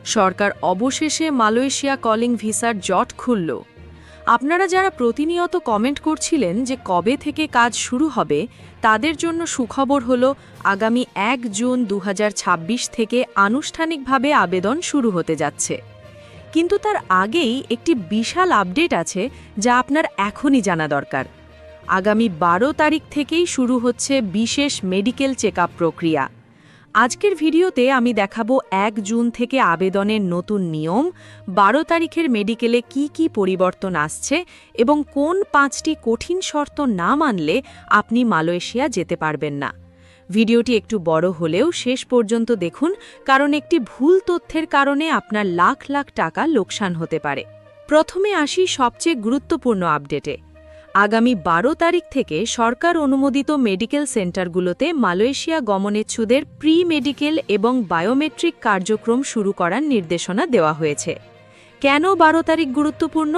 সরকার অবশেষে Malaysia calling ভিসার জট খুলল। আপনারা যারা প্রতিনিয়ত কমেন্ট করছিলেন যে কবে থেকে কাজ শুরু হবে, তাদের জন্য সুখবর হলো আগামী ১ জুন ২০২৬ থেকে আনুষ্ঠানিকভাবে আবেদন শুরু হতে যাচ্ছে। কিন্তু তার আগেই একটি বিশাল আপডেট আছে যা আপনার এখনই জানা দরকার। আগামী ১২ তারিখ থেকেই শুরু হচ্ছে বিশেষ মেডিকেল চেকআপ প্রক্রিয়া। আজকের ভিডিওতে আমি দেখাবো ১ জুন থেকে আবেদনের নতুন নিয়ম, ১২ তারিখের মেডিকেলে কি কি পরিবর্তন আসছে এবং কোন ৫টি কঠিন শর্ত না মানলে আপনি মালয়েশিয়া যেতে পারবেন না। ভিডিওটি একটু বড় হলেও শেষ পর্যন্ত দেখুন, কারণ একটি ভুল তথ্যের কারণে আপনার লাখ লাখ টাকা লোকসান হতে পারে। প্রথমে আসি সবচেয়ে গুরুত্বপূর্ণ আপডেটে। আগামী ১২ তারিখ থেকে সরকার অনুমোদিত মেডিকেল সেন্টারগুলোতে মালয়েশিয়া গমনেচ্ছুদের প্রি মেডিকেল এবং বায়োমেট্রিক কার্যক্রম শুরু করার নির্দেশনা দেওয়া হয়েছে। কেন ১২ তারিখ গুরুত্বপূর্ণ?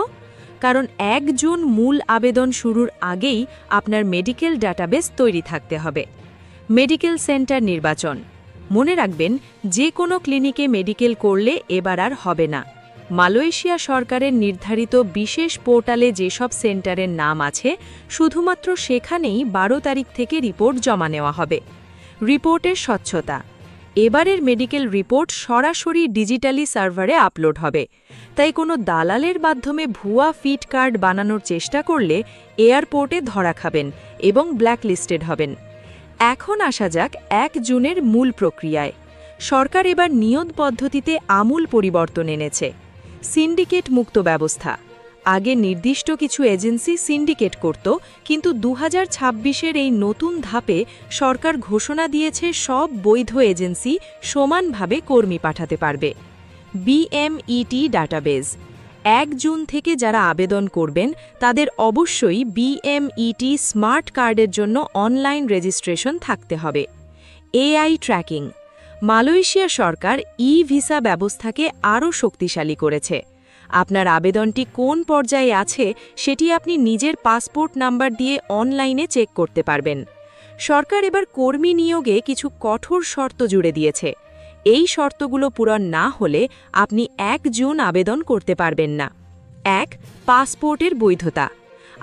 কারণ ১ জুন মূল আবেদন শুরুর আগেই আপনার মেডিকেল ডাটাবেস তৈরি থাকতে হবে। মেডিকেল সেন্টার নির্বাচন। মনে রাখবেন, যে কোনো ক্লিনিকে মেডিকেল করলে এবার আর হবে না। মালয়েশিয়া সরকারের নির্ধারিত বিশেষ পোর্টালে যেসব সেন্টারের নাম আছে, শুধুমাত্র সেখানেই ১২ তারিখ থেকে রিপোর্ট জমা নেওয়া হবে। রিপোর্টের স্বচ্ছতা। এবারের মেডিকেল রিপোর্ট সরাসরি ডিজিটালি সার্ভারে আপলোড হবে, তাই কোনো দালালের মাধ্যমে ভুয়া ফিট কার্ড বানানোর চেষ্টা করলে এয়ারপোর্টে ধরা খাবেন এবং ব্ল্যাকলিস্টেড হবেন। এখন আসা যাক ১ জুনের মূল প্রক্রিয়ায়। সরকার এবার নিয়ত পদ্ধতিতে আমূল পরিবর্তন এনেছে। সিন্ডিকেট মুক্ত ব্যবস্থা। আগে নির্দিষ্ট কিছু এজেন্সি সিন্ডিকেট করত, কিন্তু ২০২৬-এর এই নতুন ধাপে সরকার ঘোষণা দিয়েছে সব বৈধ এজেন্সি সমানভাবে কর্মী পাঠাতে পারবে। BMET database. ১ জুন থেকে যারা আবেদন করবেন তাদের অবশ্যই বিএমইটি স্মার্ট কার্ডের জন্য অনলাইন রেজিস্ট্রেশন থাকতে হবে। AI tracking. মালয়েশিয়া সরকার ভিসা ব্যবস্থাকে আরও শক্তিশালী করেছে। আপনার আবেদনটি কোন পর্যায়ে আছে সেটি আপনি নিজের পাসপোর্ট নাম্বার দিয়ে অনলাইনে চেক করতে পারবেন। সরকার এবার কর্মী নিয়োগে কিছু কঠোর শর্ত জুড়ে দিয়েছে। এই শর্তগুলো পূরণ না হলে আপনি ১ জুন আবেদন করতে পারবেন না। ১. পাসপোর্টের বৈধতা।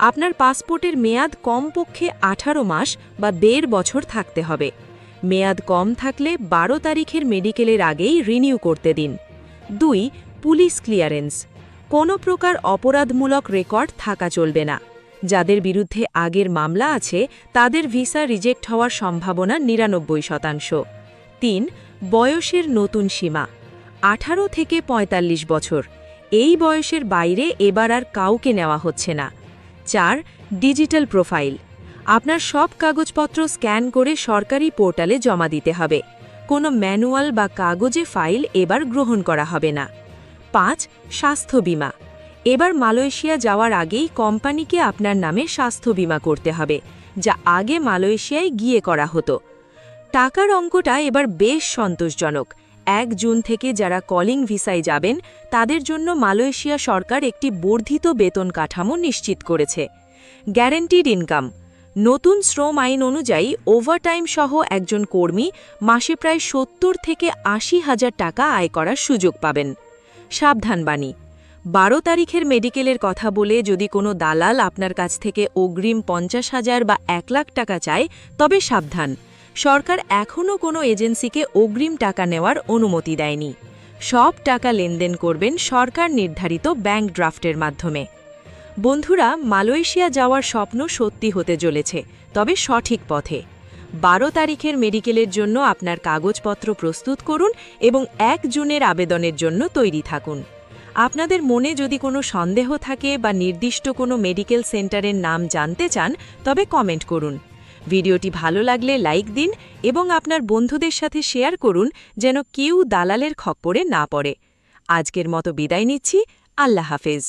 আপনার পাসপোর্টের মেয়াদ কমপক্ষে ১৮ মাস বা ১.৫ বছর থাকতে হবে। মেয়াদ কম থাকলে ১২ তারিখের মেডিকেলের আগেই রিনিউ করতে দিন। ২. Police clearance. কোনো প্রকার অপরাধমূলক রেকর্ড থাকা চলবে না। যাদের বিরুদ্ধে আগের মামলা আছে তাদের ভিসা রিজেক্ট হওয়ার সম্ভাবনা ৯৯%। ৩. বয়সের নতুন সীমা। ১৮ থেকে ৪৫ বছর। এই বয়সের বাইরে এবার আর কাউকে নেওয়া হচ্ছে না। ৪. Digital profile. আপনার সব কাগজপত্র স্ক্যান করে সরকারি পোর্টালে জমা দিতে হবে। কোনো ম্যানুয়াল বা কাগজে ফাইল এবার গ্রহণ করা হবে না। ৫. স্বাস্থ্য বীমা। এবার মালয়েশিয়া যাওয়ার আগেই কোম্পানিকে আপনার নামে স্বাস্থ্য বীমা করতে হবে, যা আগে মালয়েশিয়ায় গিয়ে করা হতো। টাকার অঙ্কটা এবার বেশ সন্তোষজনক। ১ জুন থেকে যারা কলিং ভিসায় যাবেন তাদের জন্য মালয়েশিয়া সরকার একটি বর্ধিত বেতন কাঠামো নিশ্চিত করেছে। Guaranteed income. নতুন শ্রম আইন অনুযায়ী ওভারটাইম সহ একজন কর্মী মাসে প্রায় ৭০ থেকে ৮০ হাজার টাকা আয় করার সুযোগ পাবেন। সাবধানবাণী। ১২ তারিখের মেডিকেলের কথা বলে যদি কোনো দালাল আপনার কাছ থেকে অগ্রিম ৫০,০০০ বা ১ লাখ টাকা চায়, তবে সাবধান। সরকার এখনও কোনো এজেন্সিকে অগ্রিম টাকা নেওয়ার অনুমতি দেয়নি। সব টাকা লেনদেন করবেন সরকার নির্ধারিত ব্যাংক ড্রাফটের মাধ্যমে। বন্ধুরা, মালয়েশিয়া যাওয়ার স্বপ্ন সত্যি হতে চলেছে, তবে সঠিক পথে। ১২ তারিখের মেডিকেলের জন্য আপনার কাগজপত্র প্রস্তুত করুন এবং ১ জুনের আবেদনের জন্য তৈরি থাকুন। আপনাদের মনে যদি কোনো সন্দেহ থাকে বা নির্দিষ্ট কোনো মেডিকেল সেন্টারের নাম জানতে চান, তবে কমেন্ট করুন। ভিডিওটি ভালো লাগলে লাইক দিন এবং আপনার বন্ধুদের সাথে শেয়ার করুন যেন কেউ দালালের খপ্পরে না পড়ে। আজকের মতো বিদায় নিচ্ছি। আল্লাহ হাফেজ।